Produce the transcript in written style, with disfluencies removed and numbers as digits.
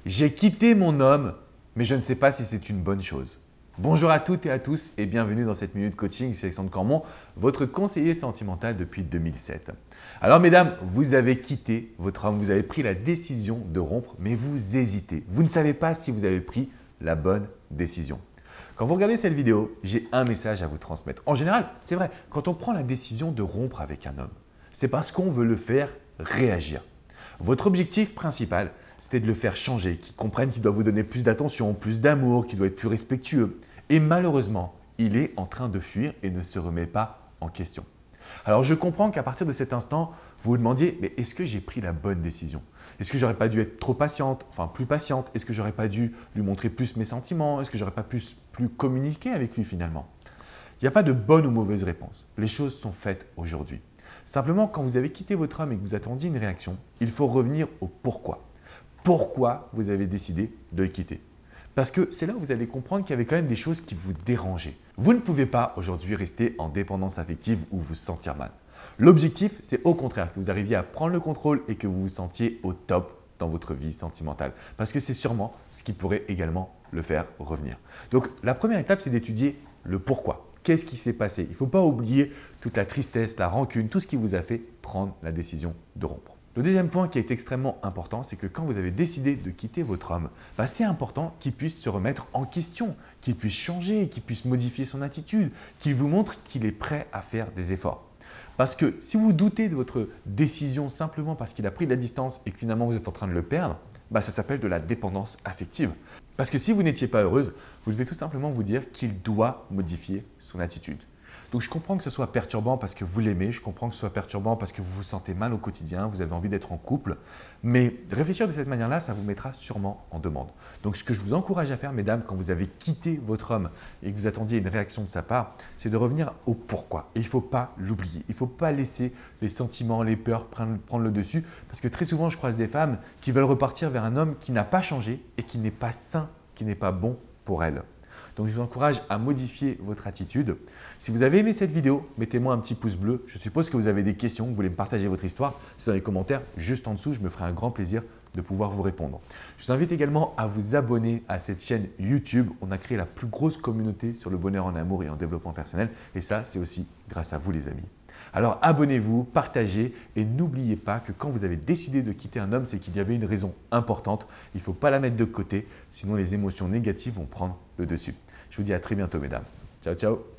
J'ai quitté mon homme, mais je ne sais pas si c'est une bonne chose. Bonjour à toutes et à tous et bienvenue dans cette minute coaching. Je suis Alexandre Cormon, votre conseiller sentimental depuis 2007. Alors mesdames, vous avez quitté votre homme, vous avez pris la décision de rompre, mais vous hésitez. Vous ne savez pas si vous avez pris la bonne décision. Quand vous regardez cette vidéo, j'ai un message à vous transmettre. En général, c'est vrai, quand on prend la décision de rompre avec un homme, c'est parce qu'on veut le faire réagir. Votre objectif principal, c'était de le faire changer, qu'il comprenne qu'il doit vous donner plus d'attention, plus d'amour, qu'il doit être plus respectueux. Et malheureusement, il est en train de fuir et ne se remet pas en question. Alors je comprends qu'à partir de cet instant, vous vous demandiez, mais est-ce que j'ai pris la bonne décision? Est-ce que j'aurais pas dû être trop patiente, enfin plus patiente? Est-ce que j'aurais pas dû lui montrer plus mes sentiments? Est-ce que j'aurais pas pu plus communiquer avec lui finalement? Il n'y a pas de bonne ou mauvaise réponse. Les choses sont faites aujourd'hui. Simplement, quand vous avez quitté votre homme et que vous attendiez une réaction, il faut revenir au pourquoi. Pourquoi vous avez décidé de le quitter? Parce que c'est là où vous allez comprendre qu'il y avait quand même des choses qui vous dérangeaient. Vous ne pouvez pas aujourd'hui rester en dépendance affective ou vous sentir mal. L'objectif, c'est au contraire que vous arriviez à prendre le contrôle et que vous vous sentiez au top dans votre vie sentimentale. Parce que c'est sûrement ce qui pourrait également le faire revenir. Donc la première étape, c'est d'étudier le pourquoi. Qu'est-ce qui s'est passé? Il ne faut pas oublier toute la tristesse, la rancune, tout ce qui vous a fait prendre la décision de rompre. Le deuxième point qui est extrêmement important, c'est que quand vous avez décidé de quitter votre homme, c'est important qu'il puisse se remettre en question, qu'il puisse changer, qu'il puisse modifier son attitude, qu'il vous montre qu'il est prêt à faire des efforts. Parce que si vous doutez de votre décision simplement parce qu'il a pris de la distance et que finalement vous êtes en train de le perdre, ça s'appelle de la dépendance affective. Parce que si vous n'étiez pas heureuse, vous devez tout simplement vous dire qu'il doit modifier son attitude. Donc je comprends que ce soit perturbant parce que vous l'aimez, je comprends que ce soit perturbant parce que vous vous sentez mal au quotidien, vous avez envie d'être en couple, mais réfléchir de cette manière-là, ça vous mettra sûrement en demande. Donc ce que je vous encourage à faire, mesdames, quand vous avez quitté votre homme et que vous attendiez une réaction de sa part, c'est de revenir au pourquoi. Et il ne faut pas l'oublier, il ne faut pas laisser les sentiments, les peurs prendre le dessus, parce que très souvent, je croise des femmes qui veulent repartir vers un homme qui n'a pas changé et qui n'est pas sain, qui n'est pas bon pour elles. Donc, je vous encourage à modifier votre attitude. Si vous avez aimé cette vidéo, mettez-moi un petit pouce bleu. Je suppose que vous avez des questions, que vous voulez me partager votre histoire. C'est dans les commentaires juste en dessous. Je me ferai un grand plaisir de pouvoir vous répondre. Je vous invite également à vous abonner à cette chaîne YouTube. On a créé la plus grosse communauté sur le bonheur en amour et en développement personnel. Et ça, c'est aussi grâce à vous les amis. Alors abonnez-vous, partagez et n'oubliez pas que quand vous avez décidé de quitter un homme, c'est qu'il y avait une raison importante. Il ne faut pas la mettre de côté, sinon les émotions négatives vont prendre le dessus. Je vous dis à très bientôt mesdames. Ciao, ciao.